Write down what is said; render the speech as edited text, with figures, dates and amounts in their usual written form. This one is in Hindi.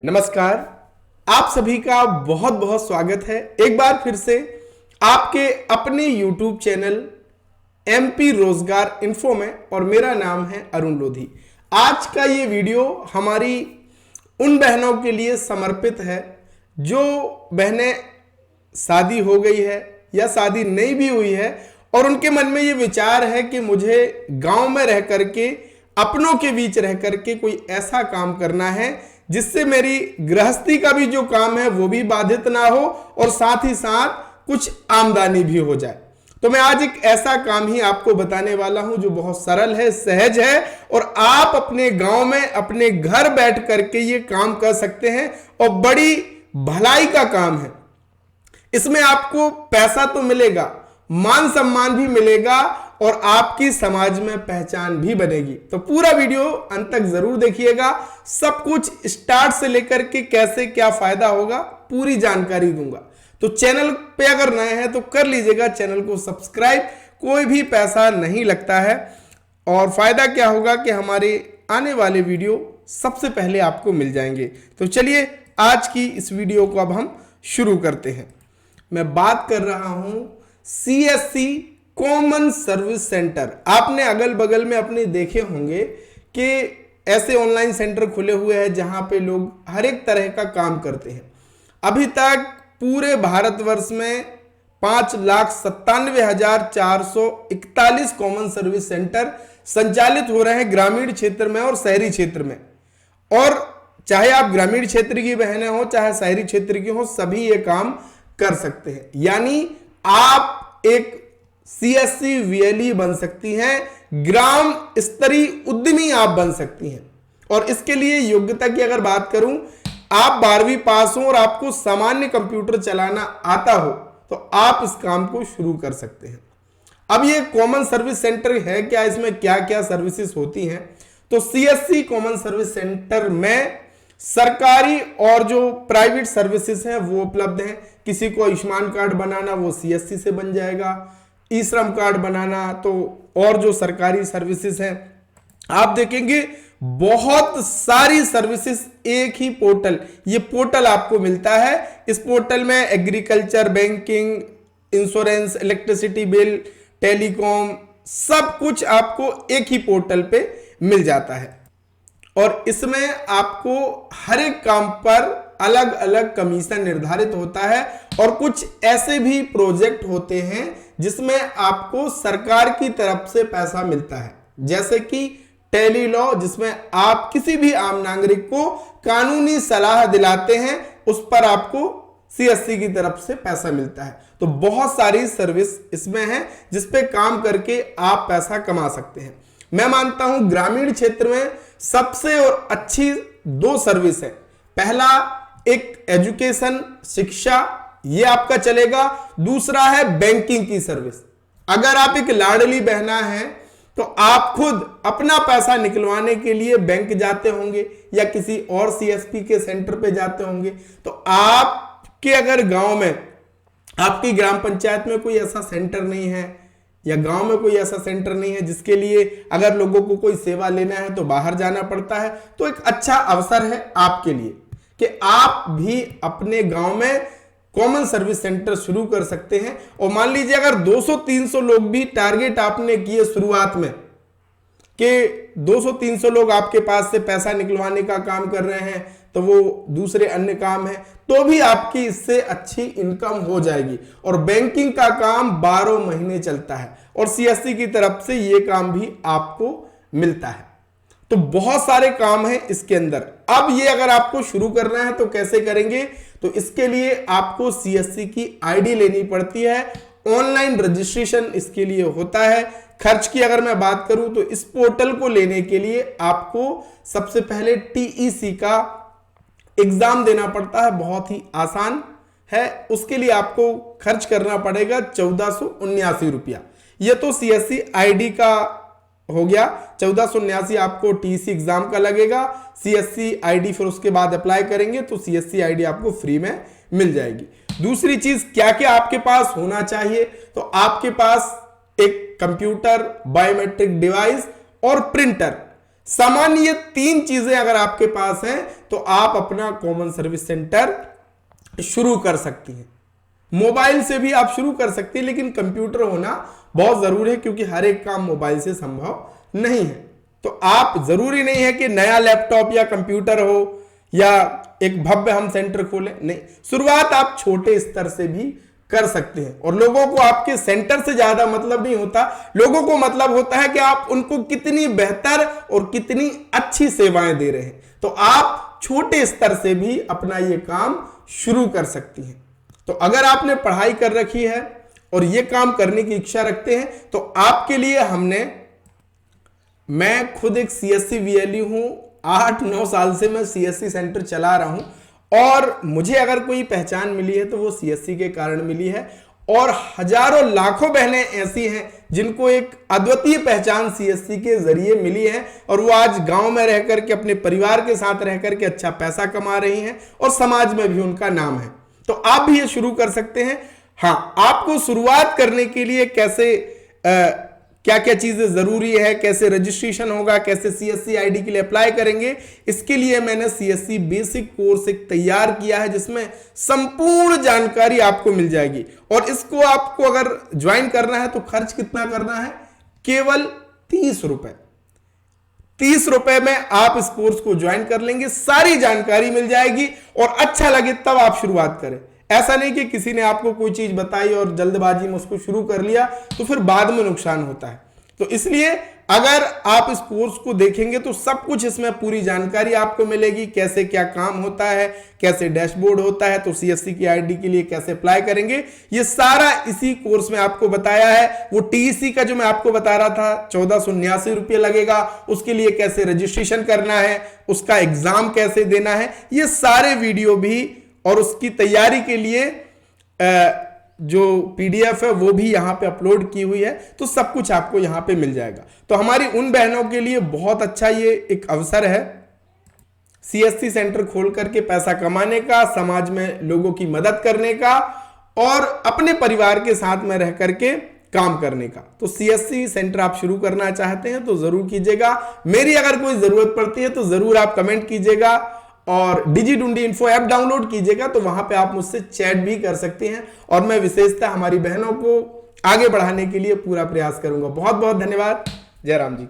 नमस्कार। आप सभी का बहुत बहुत स्वागत है एक बार फिर से आपके अपने YouTube चैनल MP रोजगार इन्फो में। और मेरा नाम है अरुण लोधी। आज का ये वीडियो हमारी उन बहनों के लिए समर्पित है जो बहनें शादी हो गई है या शादी नहीं भी हुई है और उनके मन में ये विचार है कि मुझे गांव में रह करके, अपनों के बीच रह करके कोई ऐसा काम करना है जिससे मेरी गृहस्थी का भी जो काम है वो भी बाधित ना हो और साथ ही साथ कुछ आमदनी भी हो जाए। तो मैं आज एक ऐसा काम ही आपको बताने वाला हूं जो बहुत सरल है, सहज है और आप अपने गांव में अपने घर बैठ करके ये काम कर सकते हैं और बड़ी भलाई का काम है। इसमें आपको पैसा तो मिलेगा, मान सम्मान भी मिलेगा और आपकी समाज में पहचान भी बनेगी। तो पूरा वीडियो अंत तक जरूर देखिएगा। सब कुछ स्टार्ट से लेकर के कैसे क्या फायदा होगा पूरी जानकारी दूंगा। तो चैनल पे अगर नए हैं तो कर लीजिएगा चैनल को सब्सक्राइब। कोई भी पैसा नहीं लगता है और फायदा क्या होगा कि हमारे आने वाले वीडियो सबसे पहले आपको मिल जाएंगे। तो चलिए आज की इस वीडियो को अब हम शुरू करते हैं। मैं बात कर रहा हूं CSC कॉमन सर्विस सेंटर। आपने अगल बगल में अपने देखे होंगे कि ऐसे ऑनलाइन सेंटर खुले हुए हैं जहां पे लोग हर एक तरह का काम करते हैं। अभी तक पूरे भारतवर्ष में 5,97,441 कॉमन सर्विस सेंटर संचालित हो रहे हैं ग्रामीण क्षेत्र में और शहरी क्षेत्र में। और चाहे आप ग्रामीण क्षेत्र की बहनें हो चाहे शहरी क्षेत्र की हो, सभी ये काम कर सकते हैं। यानी आप एक CSC VLE बन सकती हैं, ग्राम स्तरीय उद्यमी आप बन सकती हैं। और इसके लिए योग्यता की अगर बात करूं, आप 12वीं पास हो और आपको सामान्य कंप्यूटर चलाना आता हो तो आप इस काम को शुरू कर सकते हैं। अब ये कॉमन सर्विस सेंटर है क्या, इसमें क्या क्या सर्विसेज होती हैं? तो CSC कॉमन सर्विस सेंटर में सरकारी और जो प्राइवेट सर्विसेज हैं वो उपलब्ध हैं। किसी को आयुष्मान कार्ड बनाना वो CSC से बन जाएगा, ई श्रम कार्ड बनाना, तो और जो सरकारी सर्विसेज हैं आप देखेंगे बहुत सारी सर्विसेज एक ही पोर्टल, ये पोर्टल आपको मिलता है। इस पोर्टल में agriculture, banking, insurance, electricity bill, telecom, सब कुछ आपको एक ही पोर्टल पे मिल जाता है। और इसमें आपको हर एक काम पर अलग अलग कमीशन निर्धारित होता है और कुछ ऐसे भी प्रोजेक्ट होते हैं जिसमें आपको सरकार की तरफ से पैसा मिलता है, जैसे कि टेली लॉ, जिसमें आप किसी भी आम नागरिक को कानूनी सलाह दिलाते हैं, उस पर आपको CSC की तरफ से पैसा मिलता है। तो बहुत सारी सर्विस इसमें है जिस पे काम करके आप पैसा कमा सकते हैं। मैं मानता हूं ग्रामीण क्षेत्र में सबसे और अच्छी 2 सर्विस है। पहला एक एजुकेशन, शिक्षा, ये आपका चलेगा। दूसरा है बैंकिंग की सर्विस। अगर आप एक लाडली बहना है तो आप खुद अपना पैसा निकलवाने के लिए बैंक जाते होंगे या किसी और CSP के सेंटर पे जाते होंगे, तो आपके अगर गांव में, आपकी ग्राम पंचायत में कोई ऐसा सेंटर नहीं है या गांव में कोई ऐसा सेंटर नहीं है जिसके लिए अगर लोगों को कोई सेवा लेना है तो बाहर जाना पड़ता है, तो एक अच्छा अवसर है आपके लिए कि आप भी अपने गांव में कॉमन सर्विस सेंटर शुरू कर सकते हैं। और मान लीजिए अगर 200-300 लोग भी टारगेट आपने किए शुरुआत में कि 200-300 लोग आपके पास से पैसा निकलवाने का काम कर रहे हैं, तो वो दूसरे अन्य काम है, तो भी आपकी इससे अच्छी इनकम हो जाएगी। और बैंकिंग का काम 12 महीने चलता है और CSC की तरफ से ये काम भी आपको मिलता है। तो बहुत सारे काम हैं इसके अंदर। अब ये अगर आपको शुरू करना है तो कैसे करेंगे? तो इसके लिए आपको CSC की ID लेनी पड़ती है। ऑनलाइन रजिस्ट्रेशन इसके लिए होता है। खर्च की अगर मैं बात करूं तो इस पोर्टल को लेने के लिए आपको सबसे पहले TEC का एग्जाम देना पड़ता है, बहुत ही आसान है। उसके लिए आपको खर्च करना पड़ेगा 1479 रुपया। यह तो CSC ID का हो गया। 1479 आपको TEC एग्जाम का लगेगा। CSC ID फिर उसके बाद अप्लाई करेंगे तो CSC ID आपको फ्री में मिल जाएगी। दूसरी चीज क्या क्या आपके पास होना चाहिए? तो आपके पास एक कंप्यूटर, बायोमेट्रिक डिवाइस और प्रिंटर। सामान्य ये 3 चीजें अगर आपके पास हैं तो आप अपना कॉमन सर्विस सेंटर शुरू कर सकती हैं। मोबाइल से भी आप शुरू कर सकती हैं, लेकिन कंप्यूटर होना बहुत जरूरी है, क्योंकि हर एक काम मोबाइल से संभव नहीं है। तो आप, जरूरी नहीं है कि नया लैपटॉप या कंप्यूटर हो या एक भव्य हम सेंटर खोलें, नहीं, शुरुआत आप छोटे स्तर से भी कर सकते हैं। और लोगों को आपके सेंटर से ज्यादा मतलब नहीं होता, लोगों को मतलब होता है कि आप उनको कितनी बेहतर और कितनी अच्छी सेवाएं दे रहे हैं। तो आप छोटे स्तर से भी अपना ये काम शुरू कर सकती हैं। तो अगर आपने पढ़ाई कर रखी है और ये काम करने की इच्छा रखते हैं तो आपके लिए मैं खुद एक सीएससी वीएलई हूं, 8-9 साल से मैं सीएससी सेंटर चला रहा हूं, और मुझे अगर कोई पहचान मिली है तो वो सीएससी के कारण मिली है। और हजारों लाखों बहनें ऐसी हैं जिनको एक अद्वितीय पहचान सीएससी के जरिए मिली है, और वो आज गांव में रह करके अपने परिवार के साथ रह करके अच्छा पैसा कमा रही हैं और समाज में भी उनका नाम है। तो आप भी ये शुरू कर सकते हैं। हाँ, आपको शुरुआत करने के लिए कैसे क्या क्या चीजें जरूरी है, कैसे रजिस्ट्रेशन होगा, कैसे सीएससी आईडी के लिए अप्लाई करेंगे, इसके लिए मैंने सीएससी बेसिक कोर्स एक तैयार किया है जिसमें संपूर्ण जानकारी आपको मिल जाएगी। और इसको आपको अगर ज्वाइन करना है तो खर्च कितना करना है, केवल 30 रुपए। 30 रुपए में आप इस कोर्स को ज्वाइन कर लेंगे, सारी जानकारी मिल जाएगी, और अच्छा लगे तब आप शुरुआत करें। ऐसा नहीं कि किसी ने आपको कोई चीज बताई और जल्दबाजी में उसको शुरू कर लिया तो फिर बाद में नुकसान होता है। तो इसलिए अगर आप इस कोर्स को देखेंगे तो सब कुछ इसमें पूरी जानकारी आपको मिलेगी, कैसे क्या काम होता है, कैसे डैशबोर्ड होता है, तो सीएससी की आईडी के लिए कैसे अप्लाई करेंगे, ये सारा इसी कोर्स में आपको बताया है। वो टीईसी का जो मैं आपको बता रहा था 1489 रुपये लगेगा, उसके लिए कैसे रजिस्ट्रेशन करना है, उसका एग्जाम कैसे देना है, ये सारे वीडियो भी, और उसकी तैयारी के लिए जो पीडीएफ है वो भी यहां पे अपलोड की हुई है। तो सब कुछ आपको यहां पे मिल जाएगा। तो हमारी उन बहनों के लिए बहुत अच्छा ये एक अवसर है सीएससी सेंटर खोल करके पैसा कमाने का, समाज में लोगों की मदद करने का, और अपने परिवार के साथ में रह करके काम करने का। तो सीएससी सेंटर आप शुरू करना चाहते हैं तो जरूर कीजिएगा। मेरी अगर कोई जरूरत पड़ती है तो जरूर आप कमेंट कीजिएगा, और डिजिडुंडी इन्फो ऐप डाउनलोड कीजिएगा, तो वहां पे आप मुझसे चैट भी कर सकते हैं, और मैं विशेषतः हमारी बहनों को आगे बढ़ाने के लिए पूरा प्रयास करूंगा। बहुत बहुत धन्यवाद। जय राम जी।